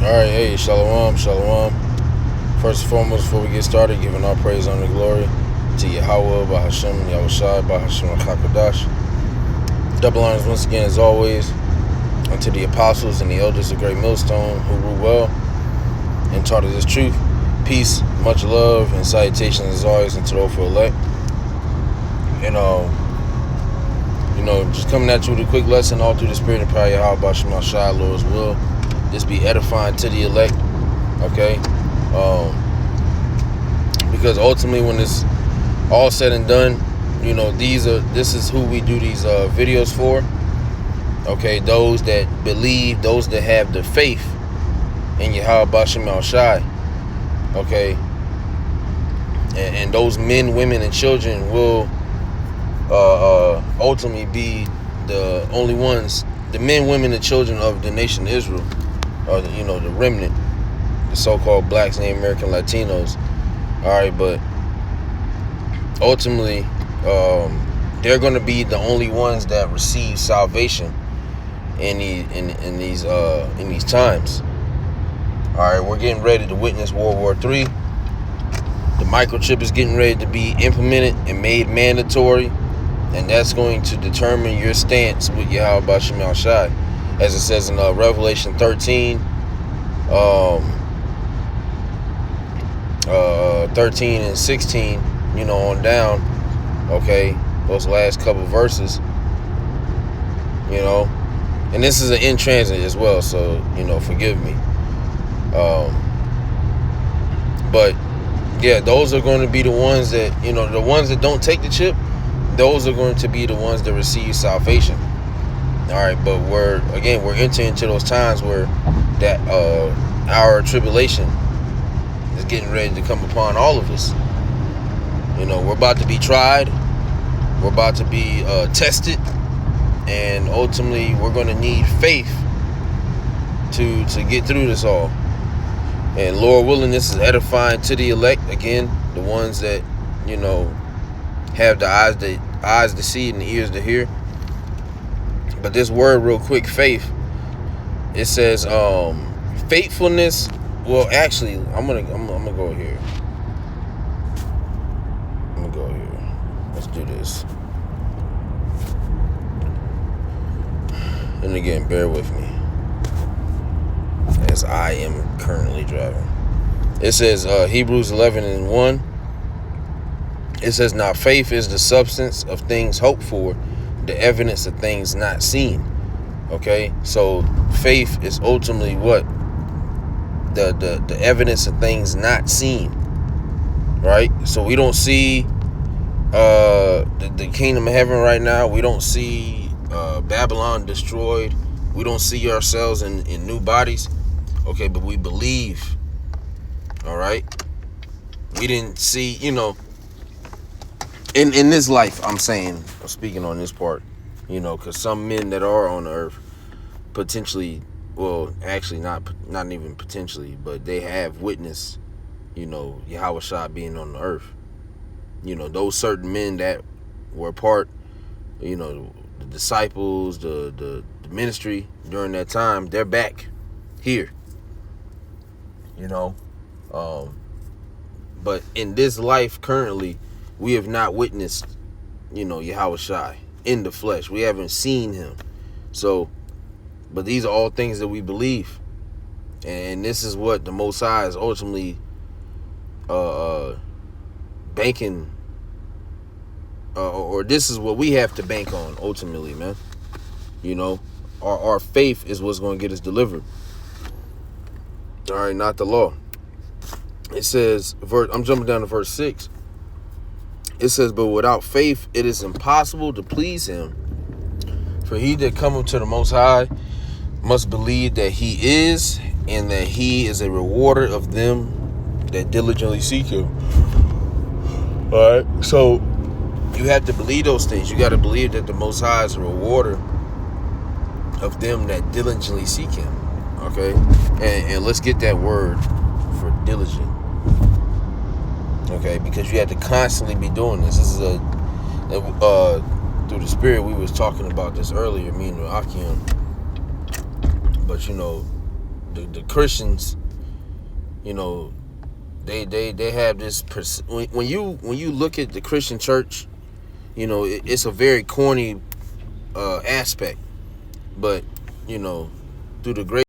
Alright, hey, shalom, shalom. First and foremost, before we get started, giving all praise, honor, and glory to Yahweh, Bahashem, Yahushai, Bahashem, Chakadash. Double honors once again, as always, unto the apostles and the elders of Great Millstone who rule well and taught us this truth. Peace, much love, and salutations as always unto the for elect. And, just coming at you with a quick lesson all through the spirit and power of Yahweh, Bahashem, Shai, Lord's will. Just be edifying to the elect, okay? Because ultimately, when it's all said and done, this is who we do these videos for. Okay, those that believe, those that have the faith in Yahweh Bashem Al Shai. Okay, and those men, women, and children will ultimately be the only ones, the men, women, and children of the nation of Israel. Or the remnant, the so-called blacks, Native American, Latinos. All right, but ultimately, they're going to be the only ones that receive salvation in these times. All right, we're getting ready to witness World War III. The microchip is getting ready to be implemented and made mandatory, and that's going to determine your stance with Yahweh Bashem Al Shai. As it says in Revelation 13, 13 and 16, on down, okay, those last couple verses, and this is an in transit as well, so, forgive me. But, yeah, those are going to be the ones that, the ones that don't take the chip, those are going to be the ones that receive salvation. All right, but we're entering into those times where that our tribulation is getting ready to come upon all of us. We're about to be tried, we're about to be tested, and ultimately we're going to need faith to get through this all. And Lord willing, this is edifying to the elect, again, the ones that have the eyes to see and the ears to hear. But this word real quick, faith, it says faithfulness. Well, actually, I'm gonna go here. Let's do this. And again, bear with me, as I am currently driving. It says Hebrews 11:1. It says, now faith is the substance of things hoped for, the evidence of things not seen. Okay, so faith is ultimately what? The evidence of things not seen. Right? So we don't see the kingdom of heaven right now. We don't see Babylon destroyed. We don't see ourselves in new bodies. Okay, but we believe. All right? We didn't see, in this life, I'm speaking on this part, because some men that are on the earth potentially, well, actually not even potentially, but they have witnessed, Yahweh Shai being on the earth. Those certain men that were part, the disciples, the ministry during that time, they're back here. But in this life currently, we have not witnessed, Yahweh Shai in the flesh. We haven't seen him. So, but these are all things that we believe. And this is what the Most High is ultimately banking, or this is what we have to bank on ultimately, man. Our faith is what's going to get us delivered. All right, not the law. It says, I'm jumping down to verse 6. It says, but without faith, it is impossible to please him. For he that cometh to the Most High must believe that he is, and that he is a rewarder of them that diligently seek him. All right. So you have to believe those things. You got to believe that the Most High is a rewarder of them that diligently seek him. Okay. And let's get that word for diligent. Okay, because you have to constantly be doing this. This is through the spirit. We was talking about this earlier, me and Akim. But the Christians, you know, they have this when you look at the Christian church, you know, it's a very corny aspect, but you know, through the grace